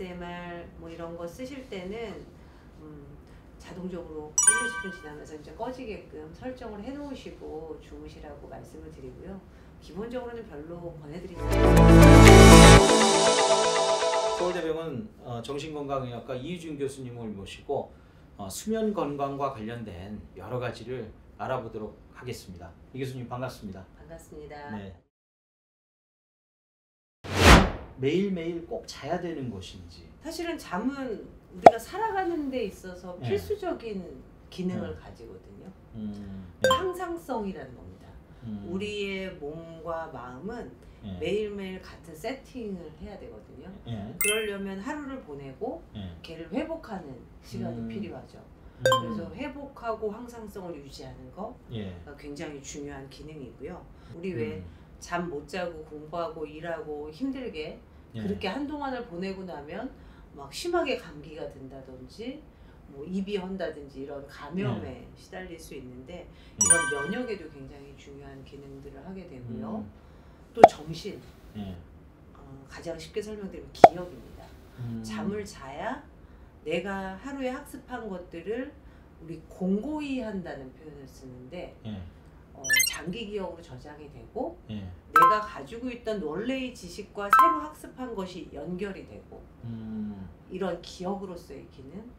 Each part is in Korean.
ASMR 뭐 이런 거 쓰실 때는 자동적으로 1, 20분 지나면서 이제 꺼지게끔 설정을 해 놓으시고 주무시라고 말씀을 드리고요. 기본적으로는 별로 권해드리지 않습니다. 서울대병원 정신건강의학과 이유준 교수님을 모시고 수면 건강과 관련된 여러 가지를 알아보도록 하겠습니다. 이 교수님 반갑습니다. 반갑습니다. 네. 매일매일 꼭 자야 되는 것인지. 사실은 잠은 우리가 살아가는 데 있어서 네. 필수적인 기능을 가지거든요. 네. 항상성이라는 겁니다. 우리의 몸과 마음은 매일매일 같은 세팅을 해야 되거든요. 그러려면 하루를 보내고 걔를 회복하는 시간이 필요하죠. 그래서 회복하고 항상성을 유지하는 거 굉장히 중요한 기능이고요. 우리 왜 잠 못 자고 공부하고 일하고 힘들게 그렇게 한동안을 보내고 나면 막 심하게 감기가 든다든지 뭐 입이 헌다든지 이런 감염에 시달릴 수 있는데 이런 면역에도 굉장히 중요한 기능들을 하게 되고요. 또 정신, 가장 쉽게 설명드리면 기억입니다. 잠을 자야 내가 하루에 학습한 것들을 우리 공고히 한다는 표현을 쓰는데 장기 기억으로 저장이 되고 내가 가지고 있던 원래의 지식과 새로 학습한 것이 연결이 되고 이런 기억으로서의 기능.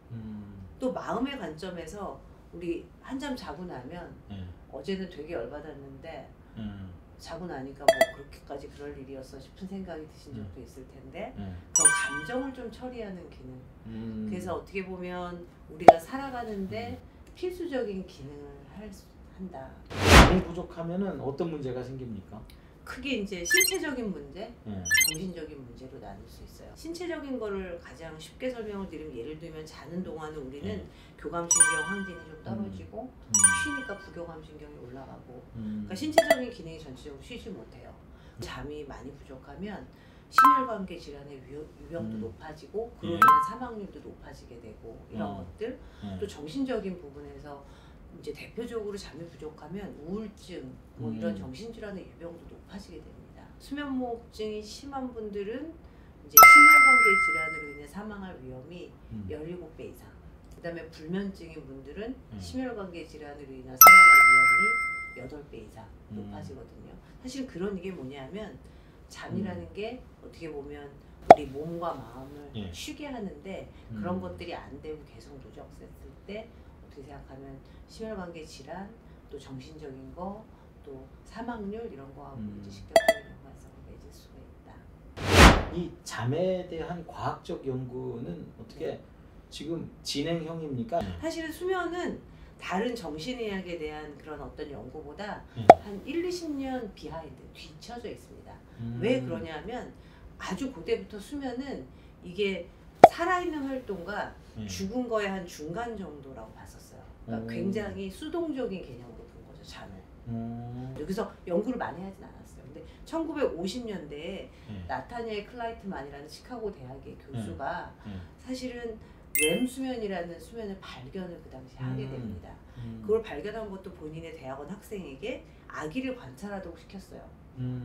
또 마음의 관점에서 우리 한잠 자고 나면 어제는 되게 열받았는데 자고 나니까 뭐 그렇게까지 그럴 일이었어 싶은 생각이 드신 적도 있을 텐데 그런 감정을 좀 처리하는 기능. 그래서 어떻게 보면 우리가 살아가는데 필수적인 기능을 한다. 잠이 부족하면은 어떤 문제가 생깁니까? 크게 이제 신체적인 문제, 정신적인 문제로 나눌 수 있어요. 신체적인 거를 가장 쉽게 설명을 드리면 예를 들면 자는 동안은 우리는 교감신경 항진이 좀 떨어지고 쉬니까 부교감신경이 올라가고 그러니까 신체적인 기능이 전체적으로 쉬지 못해요. 잠이 많이 부족하면 심혈관계 질환의 유병도 높아지고 그로 인한 사망률도 높아지게 되고 이런 것들. 또 정신적인 부분에서 이제 대표적으로 잠이 부족하면 우울증 뭐 이런 정신질환의 유병도 높아지게 됩니다. 수면무호흡증이 심한 분들은 이제 심혈관계 질환으로 인해 사망할 위험이 17배 이상. 그다음에 불면증인 분들은 심혈관계 질환으로 인한 사망할 위험이 8배 이상 높아지거든요. 사실 그런 이게 뭐냐면 잠이라는 게 어떻게 보면 우리 몸과 마음을 쉬게 하는데 그런 것들이 안 되고 계속 누적됐을 때 어떻게 생각하면 심혈관계 질환, 또 정신적인 거, 또 사망률 이런 거하고 이제 직접적인 연관성을 맺을 수가 있다. 이 잠에 대한 과학적 연구는 어떻게 지금 진행형입니까? 사실은 수면은 다른 정신의학에 대한 그런 어떤 연구보다 한 1, 20년 비하인드, 뒤처져 있습니다. 왜 그러냐면 아주 그때부터 수면은 이게 살아있는 활동과 죽은 거의 한 중간 정도라고 봤었어요. 그러니까 굉장히 수동적인 개념으로 본 거죠, 잠을. 여기서 연구를 많이 하진 않았어요. 근데 1950년대에 나타니엘 클라이트만이라는 시카고 대학의 교수가 사실은 렘 수면이라는 수면을 발견을 그 당시에 하게 됩니다. 그걸 발견한 것도 본인의 대학원 학생에게 아기를 관찰하도록 시켰어요.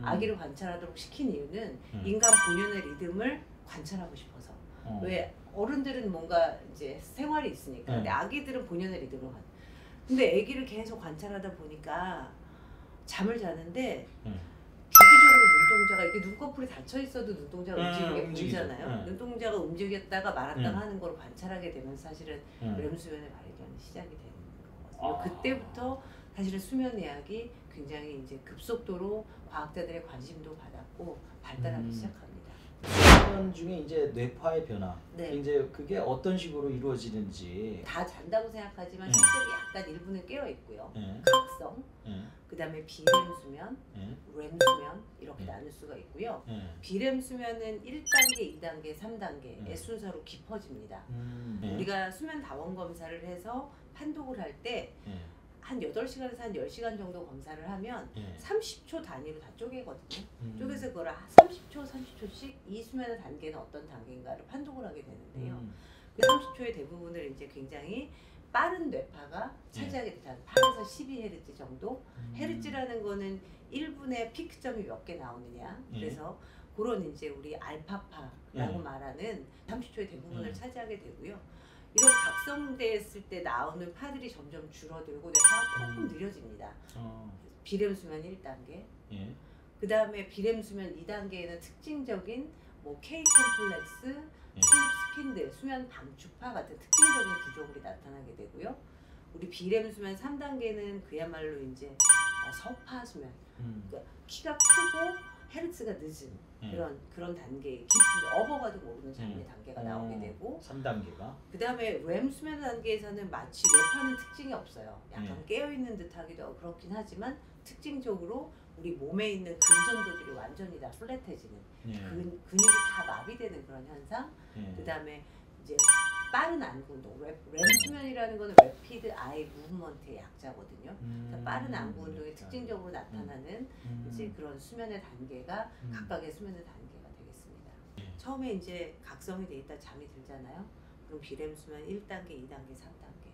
아기를 관찰하도록 시킨 이유는 인간 본연의 리듬을 관찰하고 싶어서. 왜 어른들은 뭔가 이제 생활이 있으니까. 근데 아기들은 본연의 리듬을 근데 아기를 계속 관찰하다 보니까 잠을 자는데 주기적으로 눈동자가 이렇게 눈꺼풀이 닫혀 있어도 눈동자가 움직이게 보이잖아요. 눈동자가 움직였다가 말았다가 하는 걸 관찰하게 되면 사실은 렘 수면의 발견이 시작이 되는 거거든요. 그때부터 사실은 수면의학이 굉장히 이제 급속도로 과학자들의 관심도 받았고 발달하기 시작합니다. 수면 중에 이제 뇌파의 변화, 이제 그게 어떤 식으로 이루어지는지. 다 잔다고 생각하지만 실제로 약간 일부는 깨어 있고요. 각성, 그다음에 비렘 수면, 렘 수면 이렇게 나눌 수가 있고요. 비렘 수면은 1단계, 2단계, 3단계의 순서로 깊어집니다. 우리가 수면 다원 검사를 해서 판독을 할 때 한 8시간에서 한 10시간 정도 검사를 하면 30초 단위로 다 쪼개거든요. 쪼개서 그걸 30초, 30초씩 이 수면의 단계는 어떤 단계인가를 판독을 하게 되는데요. 그 30초의 대부분을 이제 굉장히 빠른 뇌파가 차지하게 되죠. 8에서 12Hz 정도. 헤르츠라는 거는 1분에 피크점이 몇 개 나오느냐. 그래서 그런 이제 우리 알파파라고 말하는 30초의 대부분을 차지하게 되고요. 이런 각성됐을 때 나오는 파들이 점점 줄어들고 뇌파가 조금 느려집니다. 비렘 수면 1단계. 그 다음에 비렘 수면 2단계에는 특징적인 뭐 K 컴플렉스, 슬립 스핀들, 수면 방축파 같은 특징적인 구조물이 나타나게 되고요. 우리 비렘 수면 3단계는 그야말로 이제 서파 수면, 그러니까 키가 크고 헤르츠가 늦은 그런 단계, 깊은 업어가도 모르는 잠의 단계가 나오게 되고 3단계가 그 다음에 렘 수면 단계에서는 마치 뇌파는 특징이 없어요. 약간 깨어있는 듯하기도 하고 그렇긴 하지만 특징적으로 우리 몸에 있는 근전도들이 완전히 다 플랫해지는 근육이 다 마비되는 그런 현상. 그 다음에 이제 빠른 안구 운동, 렘 수면이라는 거는 래피드 아이 무브먼트의 약자거든요. 그러니까 빠른 안구 운동이 특징적으로 나타나는 이제 그런 수면의 단계가 각각의 수면의 단계가 되겠습니다. 처음에 이제 각성이 돼 있다 잠이 들잖아요. 그럼 비렘 수면 1단계, 2단계, 3단계.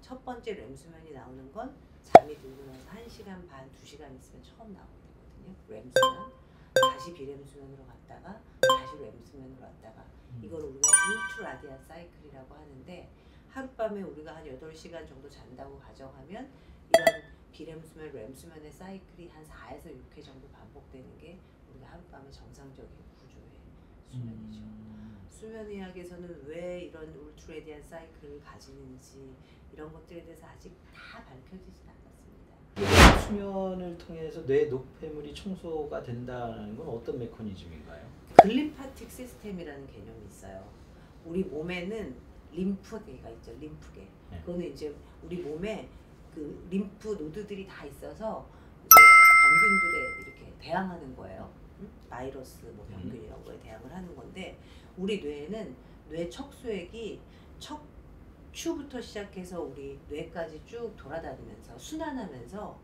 첫 번째 렘 수면이 나오는 건 잠이 들고 나서 1시간 반, 2시간 있으면 처음 나오게 되거든요. 렘 수면. 다시 비렘 수면으로 갔다가 다시 렘 수면으로 갔다가 이걸 우리가 울트 라디안 사이클이라고 하는데 하룻밤에 우리가 한 8시간 정도 잔다고 가정하면 이런 비렘 수면, 렘 수면의 사이클이 한 4에서 6회 정도 반복되는 게 우리가 하룻밤의 정상적인 구조의 수면이죠. 수면의학에서는 왜 이런 울트 라디안 사이클을 가지는지 이런 것들에 대해서 아직 다 밝혀지진 않았습니다. 수면을 통해서 뇌 노폐물이 청소가 된다는 건 어떤 메커니즘인가요? 글림파틱 시스템이라는 개념이 있어요. 우리 몸에는 림프계가 있죠. 림프계. 그거는 이제 우리 몸에 그 림프 노드들이 다 있어서 이제 병균들에 이렇게 대항하는 거예요. 바이러스, 뭐 병균 이런 거에 대항을 하는 건데 우리 뇌에는 뇌 척수액이 척추부터 시작해서 우리 뇌까지 쭉 돌아다니면서 순환하면서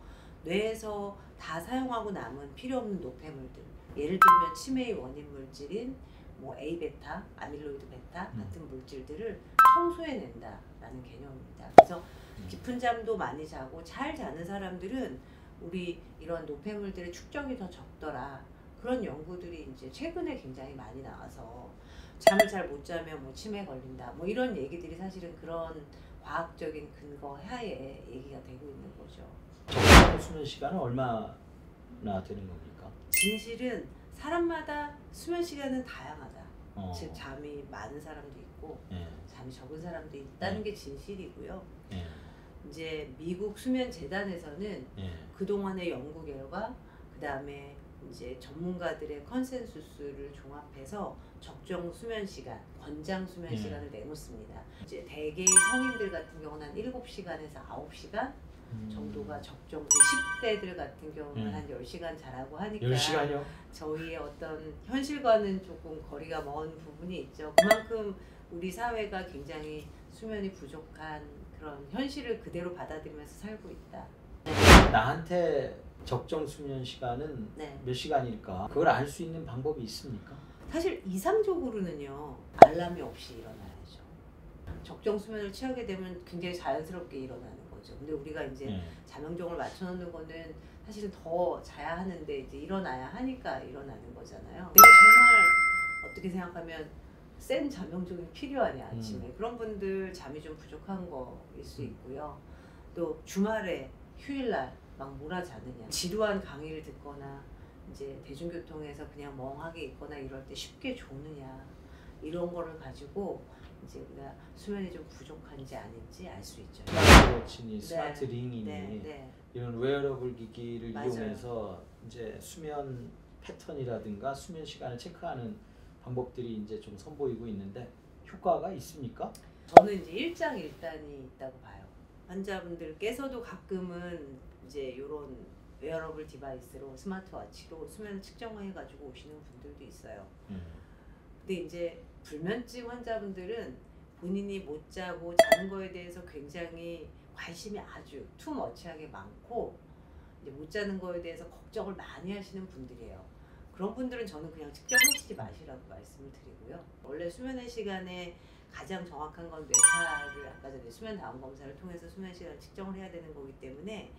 뇌에서 다 사용하고 남은 필요 없는 노폐물들, 예를 들면 치매의 원인 물질인 뭐 A베타, 아밀로이드 베타 같은 물질들을 청소해낸다라는 개념입니다. 그래서 깊은 잠도 많이 자고 잘 자는 사람들은 우리 이런 노폐물들의 축적이 더 적더라. 그런 연구들이 이제 최근에 굉장히 많이 나와서 잠을 잘 못 자면 뭐 치매 걸린다. 뭐 이런 얘기들이 사실은 그런 과학적인 근거 하에 얘기가 되고 있는 거죠. 적정 수면 시간은 얼마나 되는 겁니까? 진실은 사람마다 수면 시간은 다양하다. 즉 잠이 많은 사람도 있고 잠이 적은 사람도 있다는 게 진실이고요. 이제 미국 수면 재단에서는 그동안의 연구 결과 그다음에 이제 전문가들의 컨센수스를 종합해서 적정 수면 시간, 권장 수면 시간을 내놓습니다. 이제 대개의 성인들 같은 경우는 한 7시간에서 9시간 정도가 적정. 우리 10대들 같은 경우는 한 10시간 자라고 하니까 10시간이요? 저희의 어떤 현실과는 조금 거리가 먼 부분이 있죠. 그만큼 우리 사회가 굉장히 수면이 부족한 그런 현실을 그대로 받아들이면서 살고 있다. 나한테 적정 수면 시간은 몇 시간일까? 그걸 알 수 있는 방법이 있습니까? 사실 이상적으로는요. 알람이 없이 일어나야죠. 적정 수면을 취하게 되면 굉장히 자연스럽게 일어나는 거죠. 근데 우리가 이제 자명종을 맞춰놓는 거는 사실은 더 자야 하는데 이제 일어나야 하니까 일어나는 거잖아요. 내가 정말 어떻게 생각하면 센 자명종이 필요하냐 아침에 그런 분들 잠이 좀 부족한 거일 수 있고요. 또 주말에 휴일날 막 몰아자느냐, 지루한 강의를 듣거나 이제 대중교통에서 그냥 멍하게 있거나 이럴 때 쉽게 조느냐 이런 거를 가지고 이제 우리가 수면이 좀 부족한지 아닌지 알 수 있죠. 스마트워치니 스마트 링이니 이런 웨어러블 기기를 이용해서 이제 수면 패턴이라든가 수면 시간을 체크하는 방법들이 이제 좀 선보이고 있는데 효과가 있습니까? 저는 이제 일장일단이 있다고 봐요. 환자분들께서도 가끔은 이제 이런 웨어러블 디바이스로 스마트워치로 수면을 측정해가지고 오시는 분들도 있어요. 근데 이제 불면증 환자분들은 본인이 못 자고 자는 거에 대해서 굉장히 관심이 아주 투머치하게 많고 이제 못 자는 거에 대해서 걱정을 많이 하시는 분들이에요. 그런 분들은 저는 그냥 측정하시지 마시라고 말씀을 드리고요. 원래 수면의 시간에 가장 정확한 건 뇌파를 아까 전에 수면 다운 검사를 통해서 수면 시간을 측정을 해야 되는 거기 때문에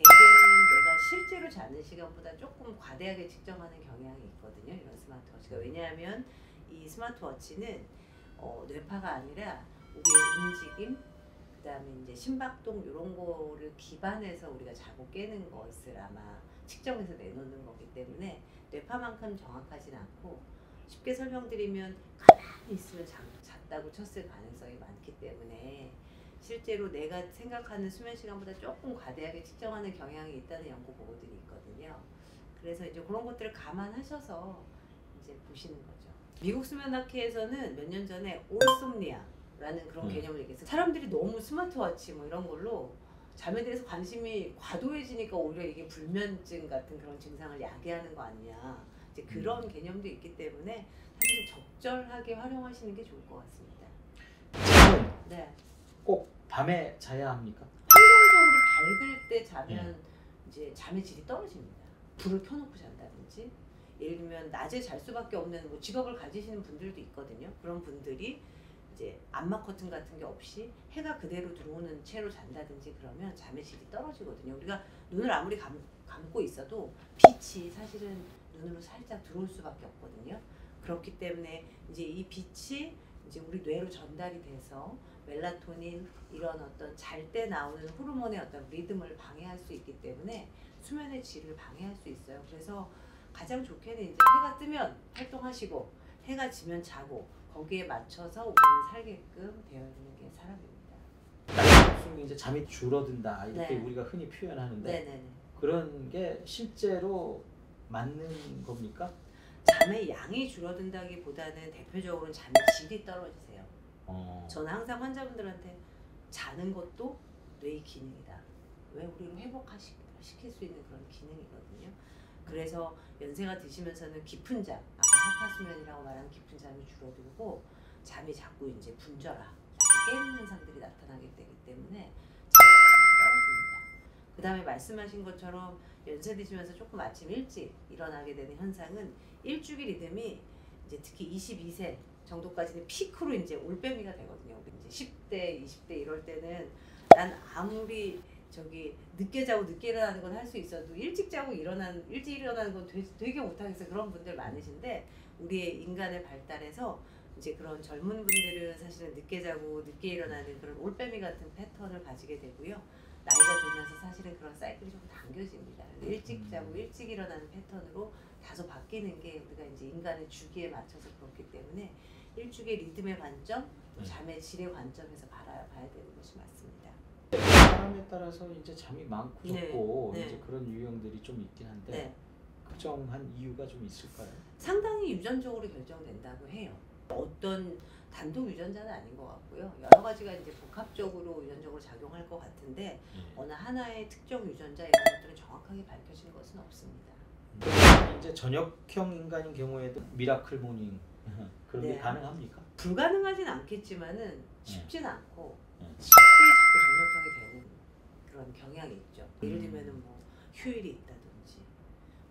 대개는 내가 실제로 자는 시간보다 조금 과대하게 측정하는 경향이 있거든요. 이런 스마트워치가. 왜냐하면 이 스마트워치는 뇌파가 아니라 우리의 움직임, 그다음에 이제 심박동 이런 거를 기반해서 우리가 자고 깨는 것을 아마 측정해서 내놓는 거기 때문에 뇌파만큼 정확하진 않고, 쉽게 설명드리면 가만히 있으면 잤다고 쳤을 가능성이 많기 때문에 실제로 내가 생각하는 수면 시간보다 조금 과대하게 측정하는 경향이 있다는 연구 보고들이 있거든요. 그래서 이제 그런 것들을 감안하셔서 이제 보시는 거죠. 미국 수면학회에서는 몇 년 전에 온솜니아라는 그런 개념을 얘기했어요. 사람들이 너무 스마트워치 뭐 이런 걸로 잠에 대해서 관심이 과도해지니까 오히려 이게 불면증 같은 그런 증상을 야기하는 거 아니냐, 이제 그런 개념도 있기 때문에 사실 적절하게 활용하시는 게 좋을 것 같습니다. 네. 꼭 밤에 자야 합니까? 환경적으로 밝을 때 자면 이제 잠의 질이 떨어집니다. 불을 켜놓고 잔다든지, 예를 들면 낮에 잘 수밖에 없는 뭐 직업을 가지시는 분들도 있거든요. 그런 분들이 이제 암막 커튼 같은 게 없이 해가 그대로 들어오는 채로 잔다든지 그러면 잠의 질이 떨어지거든요. 우리가 눈을 아무리 감고 있어도 빛이 사실은 눈으로 살짝 들어올 수밖에 없거든요. 그렇기 때문에 이제 이 빛이 이제 우리 뇌로 전달이 돼서 멜라토닌 이런 어떤 잘 때 나오는 호르몬의 어떤 리듬을 방해할 수 있기 때문에 수면의 질을 방해할 수 있어요. 그래서 가장 좋게는 이제 해가 뜨면 활동하시고 해가 지면 자고 거기에 맞춰서 우리는 살게끔 되어 있는 게 사람입니다. 나이들수록 이제 잠이 줄어든다 이렇게 우리가 흔히 표현하는데 그런 게 실제로 맞는 겁니까? 잠의 양이 줄어든다기보다는 대표적으로는 잠의 질이 떨어지세요. 저는 항상 환자분들한테 자는 것도 뇌의 기능이다. 왜 우리를 회복시킬 수 있는 그런 기능이거든요. 그래서 연세가 드시면서는 깊은 잠, 아까 사파수면이라고 말하는 깊은 잠이 줄어들고 잠이 자꾸 이제 분절하, 자꾸 깨는 현상들이 나타나게 되기 때문에 잠이 떨어집니다. 그 다음에 말씀하신 것처럼 연세 드시면서 조금 아침 일찍 일어나게 되는 현상은 일주기 리듬이 이제 특히 22세 정도까지는 피크로 이제 올빼미가 되거든요. 이제 10대, 20대 이럴 때는 난 아무리 늦게 자고 늦게 일어나는 건 할 수 있어도 일찍 자고 일찍 일어나는 건 되게 못하겠어요. 그런 분들 많으신데 우리의 인간의 발달에서 이제 그런 젊은 분들은 사실은 늦게 자고 늦게 일어나는 그런 올빼미 같은 패턴을 가지게 되고요. 나이가 들면서 사실은 그런 사이클이 좀 당겨집니다. 일찍 자고 일찍 일어나는 패턴으로 다소 바뀌는 게 우리가 이제 인간의 주기에 맞춰서 그렇기 때문에 일주기의 리듬의 관점, 또 잠의 질의 관점에서 봐야 되는 것이 맞습니다. 사람에 따라서 이제 잠이 많고 적고 이제 그런 유형들이 좀 있긴 한데 특정한 이유가 좀 있을까요? 상당히 유전적으로 결정된다고 해요. 어떤 단독 유전자는 아닌 것 같고요. 여러 가지가 이제 복합적으로 유전적으로 작용할 것 같은데 어느 하나의 특정 유전자 이런 것들은 정확하게 밝혀진 것은 없습니다. 이제 저녁형 인간인 경우에도 미라클 모닝 그런 게 가능합니까? 불가능하진 않겠지만은 쉽진 않고 쉽게 자꾸 저녁형이 되는 그런 경향이 있죠. 예를 들면은 뭐 휴일이 있다든지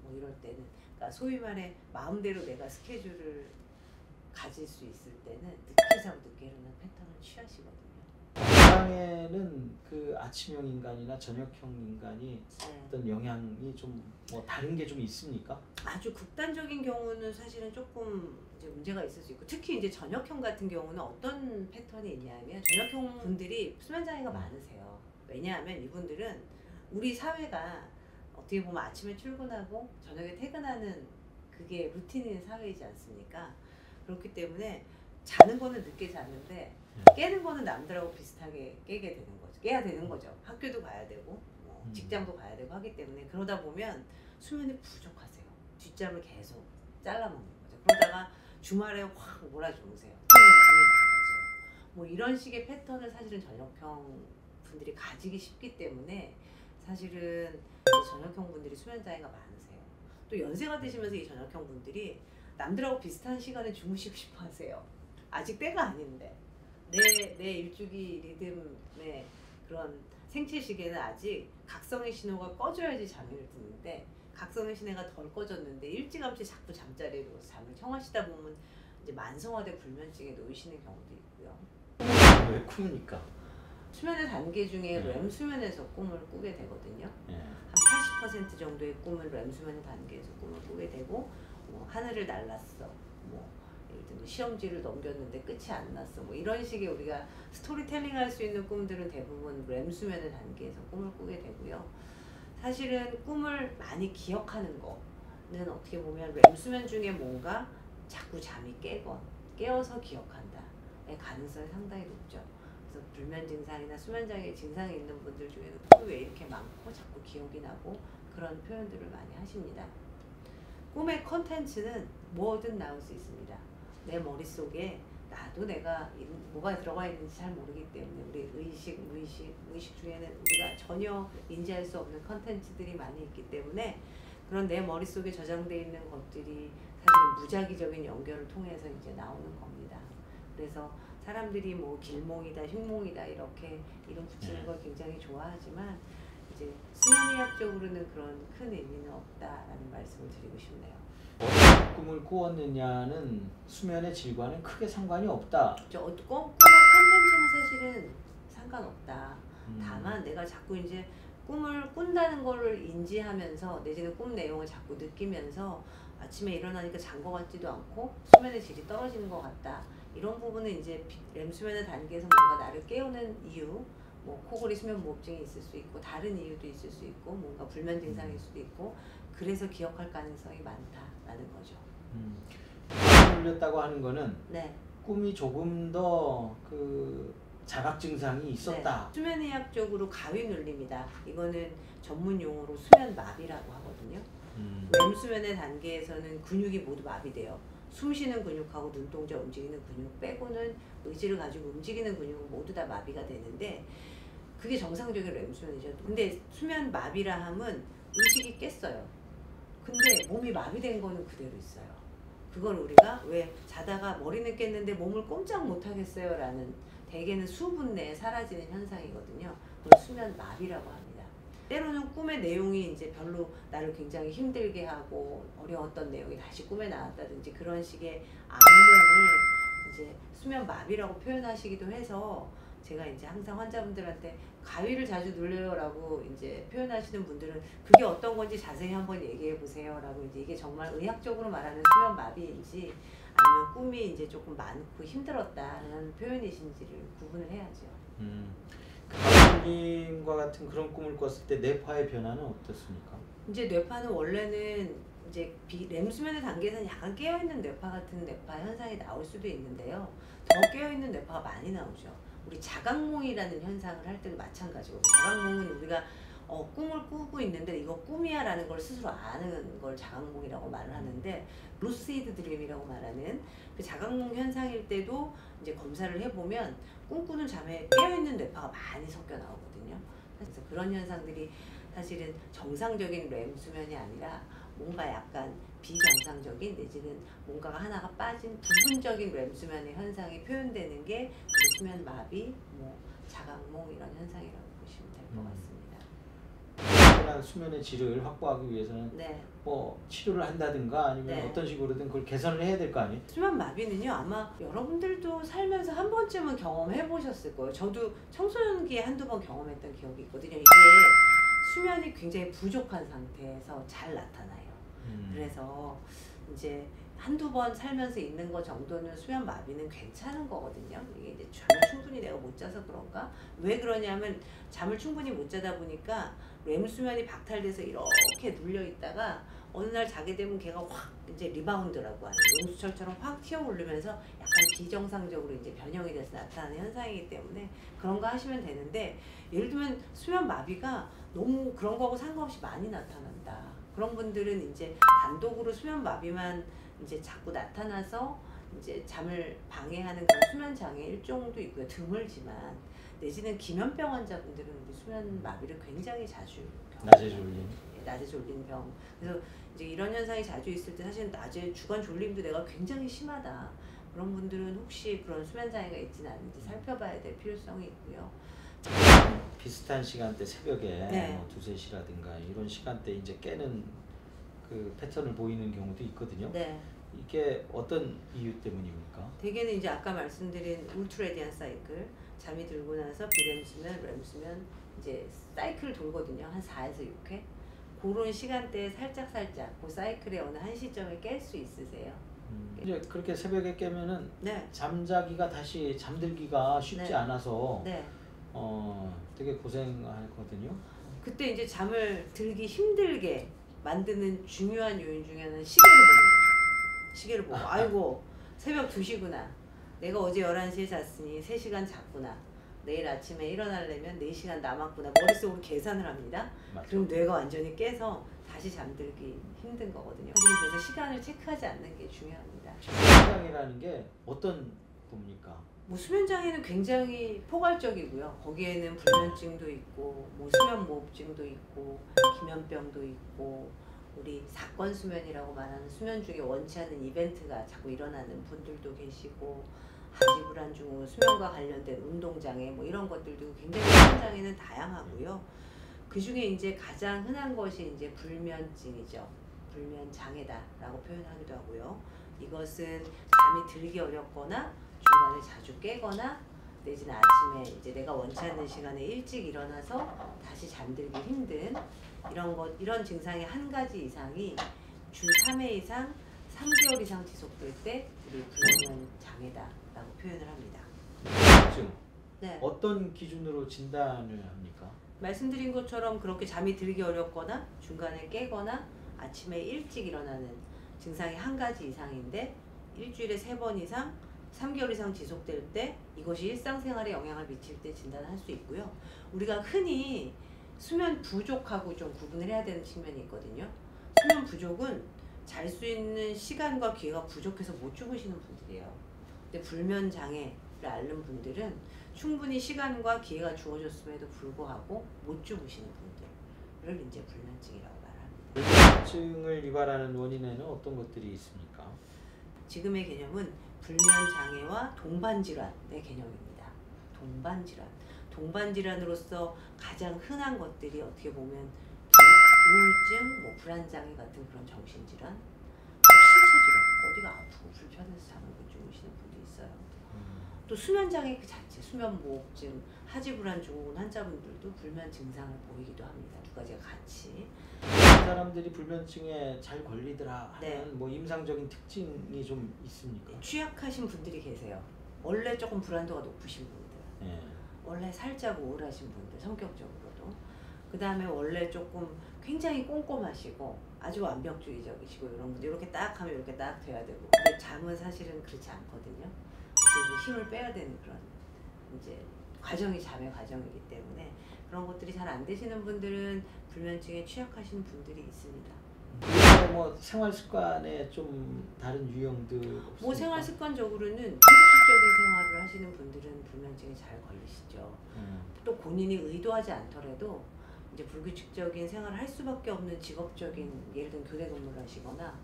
뭐 이럴 때는, 그러니까 소위 말해 마음대로 내가 스케줄을 가질 수 있을 때는 늦게 자고 늦게 일어나는 패턴을 취하시거든요. 건강에는 그 아침형 인간이나 저녁형 인간이 어떤 영향이 좀 뭐 다른 게 좀 있습니까? 아주 극단적인 경우는 사실은 조금 이제 문제가 있을 수 있고, 특히 이제 저녁형 같은 경우는 어떤 패턴이 있냐면 저녁형 분들이 수면 장애가 많으세요. 왜냐하면 이분들은 우리 사회가 어떻게 보면 아침에 출근하고 저녁에 퇴근하는 그게 루틴인 사회이지 않습니까? 그렇기 때문에 자는 거는 늦게 자는데 깨는 거는 남들하고 비슷하게 깨게 되는 거죠. 깨야 되는 거죠. 학교도 가야 되고 뭐 직장도 가야 되고 하기 때문에 그러다 보면 수면이 부족하세요. 뒷잠을 계속 잘라먹는 거죠. 그러다가 주말에 확 몰아주무세요. 뭐 이런 식의 패턴을 사실은 저녁형 분들이 가지기 쉽기 때문에 사실은 저녁형 분들이 수면 장애가 많으세요. 또 연세가 드시면서 이 저녁형 분들이 남들하고 비슷한 시간에 주무시고 싶어 하세요. 아직 때가 아닌데 내 일주기 리듬의 그런 생체 시계는 아직 각성의 신호가 꺼져야지 잠이 드는데 각성의 신호가 덜 꺼졌는데 일찌감치 자꾸 잠자리에 누워서 잠을 청하시다 보면 이제 만성화된 불면증에 놓이시는 경우도 있고요. 왜哭으니까? 수면의 단계 중에 네. 렘 수면에서 꿈을 꾸게 되거든요. 네. 한 80% 정도의 꿈을 렘 수면의 단계에서 꿈을 꾸게 되고, 하늘을 날랐어, 예를 들면 시험지를 넘겼는데 끝이 안 났어, 이런 식의 우리가 스토리텔링 할 수 있는 꿈들은 대부분 렘 수면의 단계에서 꿈을 꾸게 되고요. 사실은 꿈을 많이 기억하는 거는 어떻게 보면 렘 수면 중에 뭔가 자꾸 잠이 깨어서 기억한다의 가능성이 상당히 높죠. 그래서 불면 증상이나 수면장애 증상이 있는 분들 중에는 꿈이 왜 이렇게 많고 자꾸 기억이 나고 그런 표현들을 많이 하십니다. 꿈의 컨텐츠는 뭐든 나올 수 있습니다. 내 머릿속에 나도 내가 뭐가 들어가 있는지 잘 모르기 때문에 우리 의식, 무의식 중에는 우리가 전혀 인지할 수 없는 컨텐츠들이 많이 있기 때문에 그런 내 머릿속에 저장되어 있는 것들이 사실 무작위적인 연결을 통해서 이제 나오는 겁니다. 그래서 사람들이 길몽이다, 흉몽이다 이렇게 이름 붙이는 걸 굉장히 좋아하지만 이제 수면의학적으로는 그런 큰 의미는 없다라는 말씀을 드리고 싶네요. 어떤 꿈을 꾸었느냐는 수면의 질과는 크게 상관이 없다. 꿈의 컨텐츠는 사실은 상관없다. 다만 내가 자꾸 이제 꿈을 꾼다는 거를 인지하면서 내지는 꿈 내용을 자꾸 느끼면서 아침에 일어나니까 잔 것 같지도 않고 수면의 질이 떨어지는 것 같다. 이런 부분은 이제 렘 수면의 단계에서 뭔가 나를 깨우는 이유, 코골이 수면 무호흡증이 있을 수 있고 다른 이유도 있을 수 있고 뭔가 불면 증상일 수도 있고 그래서 기억할 가능성이 많다라는 거죠. 꿈을 울렸다고 하는 거는 네. 꿈이 조금 더 자각 증상이 있었다. 네. 수면의학적으로 가위 눌림이다. 이거는 전문 용어로 수면 마비라고 하거든요. 렘 수면의 단계에서는 근육이 모두 마비돼요. 숨 쉬는 근육하고 눈동자 움직이는 근육 빼고는 의지를 가지고 움직이는 근육은 모두 다 마비가 되는데 그게 정상적인 렘 수면이죠. 근데 수면 마비라 함은 의식이 깼어요. 근데 몸이 마비된 거는 그대로 있어요. 그걸 우리가 왜 자다가 머리는 깼는데 몸을 꼼짝 못 하겠어요 라는 대개는 수분 내에 사라지는 현상이거든요. 그걸 수면 마비라고 합니다. 때로는 꿈의 내용이 이제 별로 나를 굉장히 힘들게 하고 어려웠던 내용이 다시 꿈에 나왔다든지 그런 식의 악몽을 이제 수면 마비라고 표현하시기도 해서 제가 이제 항상 환자분들한테 가위를 자주 눌려요라고 이제 표현하시는 분들은 그게 어떤 건지 자세히 한번 얘기해 보세요라고 이제 이게 정말 의학적으로 말하는 수면 마비인지 아니면 꿈이 이제 조금 많고 힘들었다는 표현이신지를 구분을 해야죠. 가위눌림과 같은 그런 꿈을 꿨을 때 뇌파의 변화는 어떻습니까? 이제 뇌파는 원래는 이제 렘 수면의 단계에서는 약간 깨어있는 뇌파 같은 뇌파 현상이 나올 수도 있는데요. 더 깨어있는 뇌파가 많이 나오죠. 우리 자각몽이라는 현상을 할 때도 마찬가지고 자각몽은 우리가 꿈을 꾸고 있는데 이거 꿈이야 라는 걸 스스로 아는 걸 자각몽이라고 말을 하는데 루시드 드림이라고 말하는 그 자각몽 현상일 때도 이제 검사를 해보면 꿈꾸는 잠에 깨어있는 뇌파가 많이 섞여 나오거든요. 그래서 그런 현상들이 사실은 정상적인 렘 수면이 아니라 뭔가 약간 비정상적인 내지는 뭔가가 하나가 빠진 부분적인 렘 수면의 현상이 표현되는 게 수면 마비, 자각몽 이런 현상이라고 보시면 될 것 같습니다. 충분한 수면의 질을 확보하기 위해서는 네. 치료를 한다든가 아니면 네. 어떤 식으로든 그걸 개선을 해야 될 거 아니에요? 수면 마비는요 아마 여러분들도 살면서 한 번쯤은 경험해 보셨을 거예요. 저도 청소년기에 한두 번 경험했던 기억이 있거든요. 이게 수면이 굉장히 부족한 상태에서 잘 나타나요. 그래서 이제 한두 번 살면서 있는 것 정도는 수면 마비는 괜찮은 거거든요. 이게 이제 잠을 충분히 내가 못 자서 그런가? 왜 그러냐면 잠을 충분히 못 자다 보니까 렘 수면이 박탈돼서 이렇게 눌려 있다가 어느 날 자게 되면 걔가 확 이제 리바운드라고 하는 용수철처럼 확 튀어 오르면서 약간 비정상적으로 이제 변형이 돼서 나타나는 현상이기 때문에 그런 거 하시면 되는데 예를 들면 수면 마비가 너무 그런 거하고 상관없이 많이 나타난다. 그런 분들은 이제 단독으로 수면 마비만 이제 자꾸 나타나서 이제 잠을 방해하는 그런 수면 장애 일종도 있고요. 드물지만 내지는 기면병 환자분들은 우리 수면 마비를 굉장히 자주 낮에 졸린 병. 그래서 이제 이런 현상이 자주 있을 때 사실 낮에 주간 졸림도 내가 굉장히 심하다. 그런 분들은 혹시 그런 수면 장애가 있지는 않은지 살펴봐야 될 필요성이 있고요. 비슷한 시간대 새벽에 네. 2, 3시라든가 이런 시간대 이제 깨는 그 패턴을 보이는 경우도 있거든요. 네. 이게 어떤 이유 때문입니까? 대개는 이제 아까 말씀드린 울트라디안 사이클, 잠이 들고 나서 비렘 수면, 렘 수면 이제 사이클 돌거든요. 한 4에서 6회. 그런 시간대에 살짝 그 사이클의 어느 한 시점에 깰 수 있으세요? 이제 그렇게 새벽에 깨면은 네. 잠자기가 다시 잠들기가 쉽지 네. 않아서 네. 되게 고생하거든요. 그때 이제 잠을 들기 힘들게 만드는 중요한 요인 중에 하나는 시계를 보는 거죠. 시계를 보고 아이고 새벽 2시구나. 내가 어제 11시에 잤으니 3시간 잤구나. 내일 아침에 일어나려면 4시간 남았구나. 머릿속으로 계산을 합니다. 맞죠. 그럼 뇌가 완전히 깨서 다시 잠들기 힘든 거거든요. 사실은 그래서 시간을 체크하지 않는 게 중요합니다. 수면장애라는 게 어떤 겁니까? 뭐 수면장애는 굉장히 포괄적이고요. 거기에는 불면증도 있고 뭐 수면무호흡증도 있고 기면병도 있고 우리 사건 수면이라고 말하는 수면 중에 원치 않는 이벤트가 자꾸 일어나는 분들도 계시고 하지불안증후 수면과 관련된 운동장애 뭐 이런 것들도 굉장히 수면장애는 다양하고요. 그 중에 이제 가장 흔한 것이 이제 불면증이죠. 불면장애다라고 표현하기도 하고요. 이것은 잠이 들기 어렵거나 중간에 자주 깨거나 내지는 아침에 이제 내가 원치 않는 시간에 일찍 일어나서 다시 잠들기 힘든 이런 증상의 한 가지 이상이 주 3회 이상 3개월 이상 지속될 때 우리 불면 장애다라고 표현을 합니다. 불면증. 네. 어떤 기준으로 진단을 합니까? 말씀드린 것처럼 그렇게 잠이 들기 어렵거나 중간에 깨거나 아침에 일찍 일어나는 증상이 한 가지 이상인데 일주일에 3번 이상 3개월 이상 지속될 때 이것이 일상생활에 영향을 미칠 때 진단할 수 있고요. 우리가 흔히 수면 부족하고 좀 구분을 해야 되는 측면이 있거든요. 수면 부족은 잘 수 있는 시간과 기회가 부족해서 못 주무시는 분들이에요. 근데 불면 장애를 앓는 분들은 충분히 시간과 기회가 주어졌음에도 불구하고 못 주무시는 분들을 이제 불면증이라고 말합니다. 불면증을 유발하는 원인에는 어떤 것들이 있습니까? 지금의 개념은 불면 장애와 동반 질환의 개념입니다. 동반 질환. 동반 질환으로서 가장 흔한 것들이 어떻게 보면 우울증, 뭐 불안장애 같은 그런 정신질환, 신체 질환, 어디가 아프고 불편해서 잠을 못 주무시는 분도 있어요. 또 수면장애 그 자체, 수면무호흡증, 하지불안증후군 환자분들도 불면 증상을 보이기도 합니다. 두 가지가 같이. 사람들이 불면증에 잘 걸리더라 하는 네. 뭐 임상적인 특징이 좀 있습니까? 취약하신 분들이 계세요. 원래 조금 불안도가 높으신 분들. 네. 원래 살짝 우울하신 분들, 성격적으로도. 그 다음에 원래 조금 굉장히 꼼꼼하시고 아주 완벽주의적이시고 이런 분들 이렇게 딱 하면 이렇게 딱 돼야 되고 근데 잠은 사실은 그렇지 않거든요. 힘을 빼야 되는 그런 이제 과정이 잠의 과정이기 때문에 그런 것들이 잘 안 되시는 분들은 불면증에 취약하신 분들이 있습니다. 뭐 생활 습관에 좀 다른 유형들 없습니까? 뭐 생활 습관적으로는 불규칙적인 생활을 하시는 분들은 불면증에 잘 걸리시죠. 또 본인이 의도하지 않더라도 이제 불규칙적인 생활을 할 수밖에 없는 직업적인 예를 들면 교대 근무를 하시거나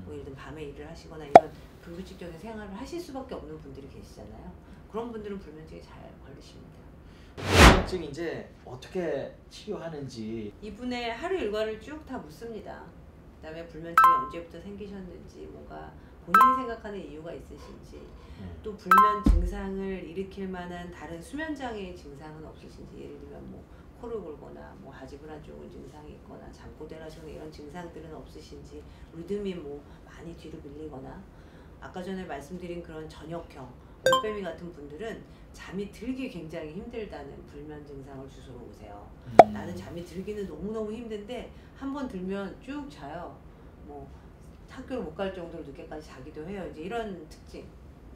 뭐 예를 들면 밤에 일을 하시거나 이런 불규칙적인 생활을 하실 수밖에 없는 분들이 계시잖아요. 그런 분들은 불면증에 잘 걸리십니다. 불면증 이제 어떻게 치료하는지 이분의 하루 일과를 쭉 다 묻습니다. 그다음에 불면증이 언제부터 생기셨는지 뭐가 본인이 생각하는 이유가 있으신지 또 불면 증상을 일으킬 만한 다른 수면장애의 증상은 없으신지 예를 들면 뭐 코를 골거나 뭐 하지불안증후군 증상이 있거나 잠꼬대라든가 이런 증상들은 없으신지 리듬이 뭐 많이 뒤로 밀리거나 아까 전에 말씀드린 그런 전역형 올빼미 같은 분들은 잠이 들기 굉장히 힘들다는 불면 증상을 주소로 오세요. 나는 잠이 들기는 너무너무 힘든데 한 번 들면 쭉 자요. 뭐 학교를 못 갈 정도로 늦게까지 자기도 해요. 이제 이런 특징.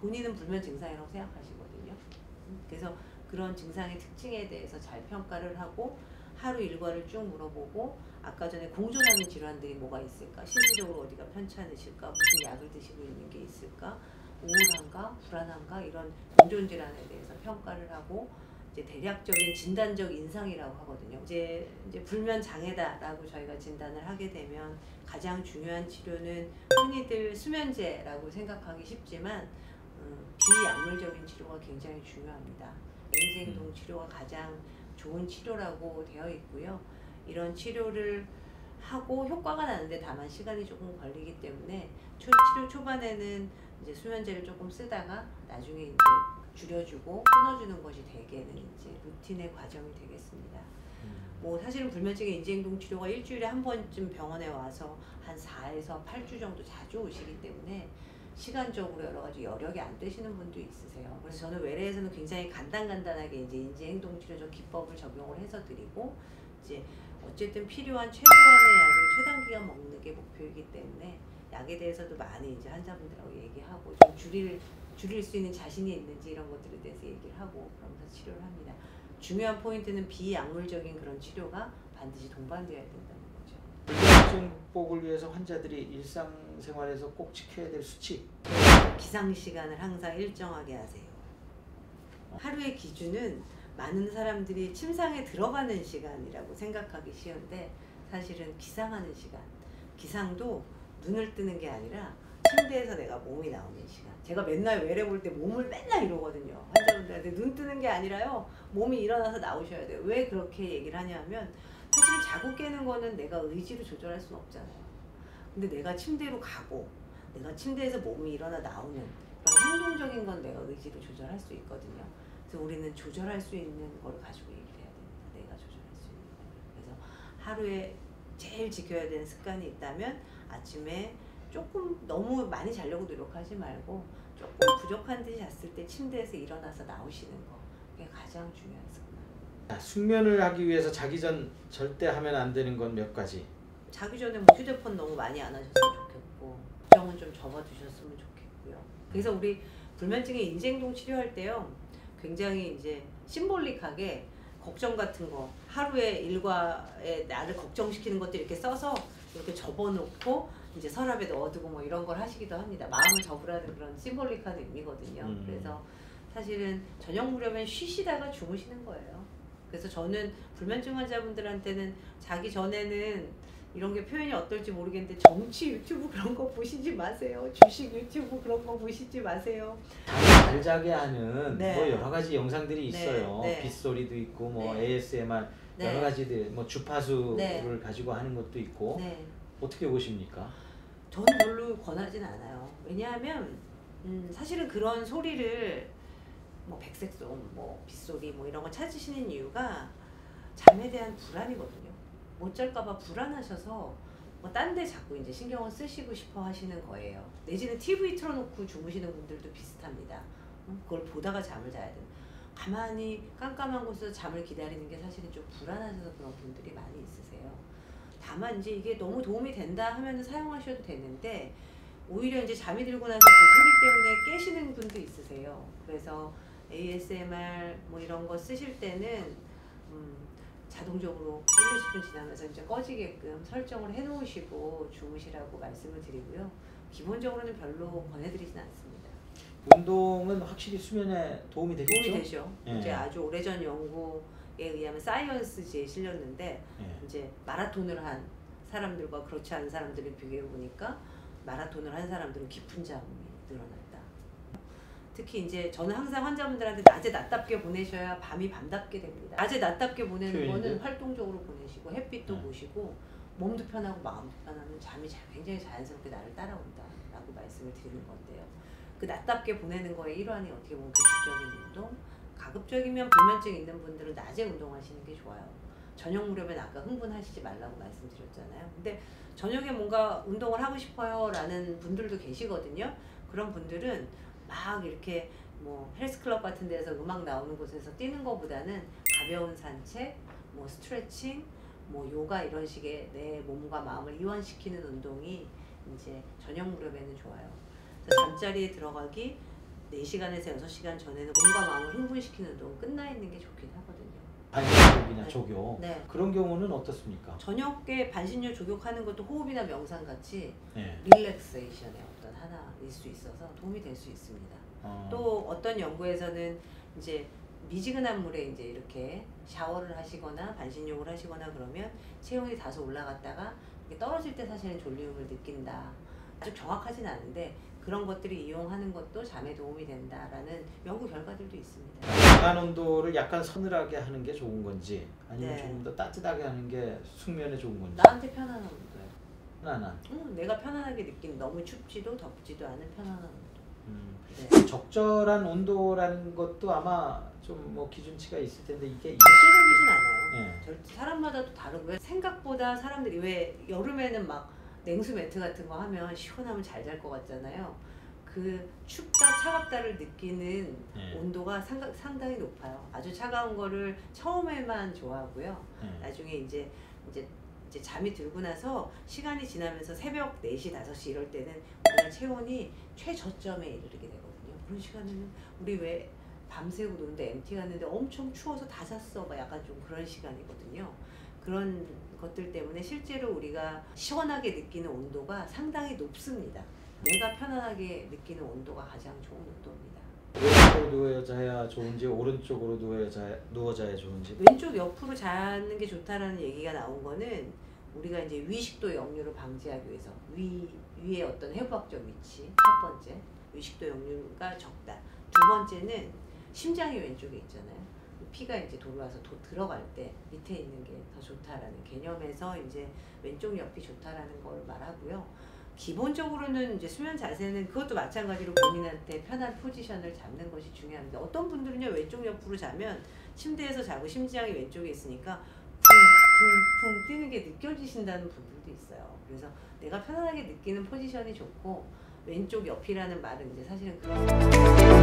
본인은 불면 증상이라고 생각하시거든요. 그래서 그런 증상의 특징에 대해서 잘 평가를 하고 하루 일과를 쭉 물어보고 아까 전에 공존하는 질환들이 뭐가 있을까? 신체적으로 어디가 편찮으실까? 무슨 약을 드시고 있는 게 있을까? 우울한가? 불안한가? 이런 공존 질환에 대해서 평가를 하고 이제 대략적인 진단적 인상이라고 하거든요. 이제 불면 장애다라고 저희가 진단을 하게 되면 가장 중요한 치료는 흔히들 수면제라고 생각하기 쉽지만 비약물적인 치료가 굉장히 중요합니다. 레이저 행동 치료가 가장 좋은 치료라고 되어 있고요. 이런 치료를 하고 효과가 나는데 다만 시간이 조금 걸리기 때문에 치료 초반에는 이제 수면제를 조금 쓰다가 나중에 이제 줄여주고 끊어주는 것이 대개는 이제 루틴의 과정이 되겠습니다. 뭐 사실은 불면증의 인지행동 치료가 일주일에 한 번쯤 병원에 와서 한 4에서 8주 정도 자주 오시기 때문에 시간적으로 여러 가지 여력이 안 되시는 분도 있으세요. 그래서 저는 외래에서는 굉장히 간단하게 이제 인지행동 치료적 기법을 적용을 해서 드리고 이제 어쨌든 필요한 최소한의 약을 최단기간 먹는 게 목표이기 때문에 약에 대해서도 많이 이제 환자분들하고 얘기하고 좀 줄일 수 있는 자신이 있는지 이런 것들에 대해서 얘기를 하고 그러면서 치료를 합니다. 중요한 포인트는 비약물적인 그런 치료가 반드시 동반되어야 된다는 거죠. 불면증 극복을 위해서 환자들이 일상생활에서 꼭 지켜야 될 수칙. 기상시간을 항상 일정하게 하세요. 하루의 기준은 많은 사람들이 침상에 들어가는 시간이라고 생각하기 쉬운데 사실은 기상하는 시간. 기상도 눈을 뜨는 게 아니라 침대에서 내가 몸이 나오는 시간. 제가 맨날 외래 볼 때 몸을 맨날 이러거든요. 환자분들한테 눈 뜨는 게 아니라요. 몸이 일어나서 나오셔야 돼요. 왜 그렇게 얘기를 하냐면 사실 자고 깨는 거는 내가 의지로 조절할 수는 없잖아요. 근데 내가 침대로 가고 내가 침대에서 몸이 일어나 나오는 그런 행동적인 건 내가 의지로 조절할 수 있거든요. 그래서 우리는 조절할 수 있는 걸 가지고 얘기를 해야 됩니다. 내가 조절할 수 있는 걸. 그래서 하루에 제일 지켜야 되는 습관이 있다면 아침에 조금 너무 많이 자려고 노력하지 말고 조금 부족한 듯이 잤을 때 침대에서 일어나서 나오시는 거. 그게 가장 중요한 습관. 숙면을 하기 위해서 자기 전 절대 하면 안 되는 건 몇 가지. 자기 전에 뭐 휴대폰 너무 많이 안 하셨으면 좋겠고 걱정은 좀 접어두셨으면 좋겠고요. 그래서 우리 불면증의 인지행동 치료할 때요. 굉장히 이제 심볼릭하게 걱정 같은 거 하루의 일과에 나를 걱정시키는 것들 이렇게 써서 이렇게 접어놓고 이제 서랍에 넣어두고 뭐 이런 걸 하시기도 합니다. 마음을 접으라는 그런 심볼릭한 의미거든요. 그래서 사실은 저녁 무렵엔 쉬시다가 주무시는 거예요. 그래서 저는 불면증 환자분들한테는 자기 전에는 이런 게 표현이 어떨지 모르겠는데 정치 유튜브 그런 거 보시지 마세요. 주식 유튜브 그런 거 보시지 마세요. 잘 자게 하는 네. 뭐 여러 가지 영상들이 있어요. 네. 빗소리도 있고 뭐 네. ASMR 네. 여러 가지들 뭐 주파수를 네. 가지고 하는 것도 있고 네. 어떻게 보십니까? 저는 별로 권하진 않아요. 왜냐하면 사실은 그런 소리를 뭐 백색소음, 뭐 빗소리 뭐 이런 거 찾으시는 이유가 잠에 대한 불안이거든요. 못 잘까봐 불안하셔서 뭐 딴 데 자꾸 이제 신경을 쓰시고 싶어 하시는 거예요. 내지는 TV 틀어놓고 주무시는 분들도 비슷합니다. 그걸 보다가 잠을 자야 돼요. 가만히 깜깜한 곳에서 잠을 기다리는 게 사실은 좀 불안하셔서 그런 분들이 많이 있으세요. 다만 이제 이게 너무 도움이 된다 하면 사용하셔도 되는데 오히려 이제 잠이 들고 나서 그 소리 때문에 깨시는 분도 있으세요. 그래서 ASMR 뭐 이런 거 쓰실 때는 자동적으로 1, 20분 지나면서 이제 꺼지게끔 설정을 해 놓으시고 주무시라고 말씀을 드리고요. 기본적으로는 별로 권해드리진 않습니다. 운동은 확실히 수면에 도움이 되겠죠? 도움이 되죠. 예. 이제 아주 오래전 연구에 의하면 사이언스지에 실렸는데 예. 이제 마라톤을 한 사람들과 그렇지 않은 사람들을 비교해 보니까 마라톤을 한 사람들은 깊은 잠이 늘어났다. 특히 이제 저는 항상 환자분들한테 낮에 낮답게 보내셔야 밤이 밤답게 됩니다. 낮에 낮답게 보내는 거는 활동적으로 보내시고 햇빛도 보시고 몸도 편하고 마음도 편하면 잠이 굉장히 자연스럽게 나를 따라온다 라고 말씀을 드리는 건데요. 그 낮답게 보내는 거의 일환이 어떻게 보면 규칙적인 운동, 가급적이면 불면증 있는 분들은 낮에 운동하시는 게 좋아요. 저녁 무렵엔 아까 흥분하시지 말라고 말씀드렸잖아요. 근데 저녁에 뭔가 운동을 하고 싶어요 라는 분들도 계시거든요. 그런 분들은 막 이렇게 뭐 헬스클럽 같은 데서 음악 나오는 곳에서 뛰는 것보다는 가벼운 산책, 뭐 스트레칭, 뭐 요가 이런 식의 내 몸과 마음을 이완시키는 운동이 이제 저녁 무렵에는 좋아요. 그래서 잠자리에 들어가기 4시간에서 6시간 전에는 몸과 마음을 흥분시키는 운동 끝나 있는 게 좋긴 하거든요. 반신욕이나 네. 조교 네. 그런 경우는 어떻습니까? 저녁에 반신욕 조격하는 것도 호흡이나 명상 같이 네. 릴렉세이션의 어떤 하나일 수 있어서 도움이 될 수 있습니다. 또 어떤 연구에서는 이제 미지근한 물에 이제 이렇게 샤워를 하시거나 반신욕을 하시거나 그러면 체온이 다소 올라갔다가 떨어질 때 사실은 졸림을 느낀다. 아주 정확하진 않은데 그런 것들이 이용하는 것도 잠에 도움이 된다라는 연구 결과들도 있습니다. 방 온도를 약간 서늘하게 하는 게 좋은 건지 아니면 네. 조금 더 따뜻하게 하는 게 숙면에 좋은 건지. 나한테 편안한 온도예요. 편안한. 내가 편안하게 느낀 너무 춥지도 덥지도 않은 편안한 온도. 네. 적절한 온도라는 것도 아마 좀 뭐 기준치가 있을 텐데 이게 일시적이진 않아요. 네. 사람마다 또 다르고 왜 생각보다 사람들이 왜 여름에는 막 냉수 매트 같은 거 하면 시원하면 잘 잘 것 같잖아요. 그 춥다 차갑다를 느끼는 네. 온도가 상당히 높아요. 아주 차가운 거를 처음에만 좋아하고요. 나중에 이제 잠이 들고 나서 시간이 지나면서 새벽 4시, 5시 이럴 때는 우리가 체온이 최저점에 이르게 되거든요. 그런 시간에는 우리 왜 밤새고 노는데 MT 갔는데 엄청 추워서 다 잤어. 막 약간 좀 그런 시간이거든요. 그런 것들 때문에 실제로 우리가 시원하게 느끼는 온도가 상당히 높습니다. 내가 편안하게 느끼는 온도가 가장 좋은 온도입니다. 왼쪽으로 누워자야 좋은지 오른쪽으로 누워자야 좋은지. 왼쪽 옆으로 자는 게 좋다라는 얘기가 나온 거는 우리가 이제 위식도 역류를 방지하기 위해서 위의 어떤 해부학적 위치 첫 번째 위식도 역류가 적다. 두 번째는 심장이 왼쪽에 있잖아요. 피가 이제 돌아와서 들어갈 때 밑에 있는 게 더 좋다라는 개념에서 이제 왼쪽 옆이 좋다라는 걸 말하고요. 기본적으로는 이제 수면 자세는 그것도 마찬가지로 본인한테 편한 포지션을 잡는 것이 중요합니다. 어떤 분들은요 왼쪽 옆으로 자면 침대에서 자고 심장이 왼쪽에 있으니까 쿵쿵쿵 뛰는 게 느껴지신다는 분들도 있어요. 그래서 내가 편안하게 느끼는 포지션이 좋고 왼쪽 옆이라는 말은 이제 사실은 그렇습니다.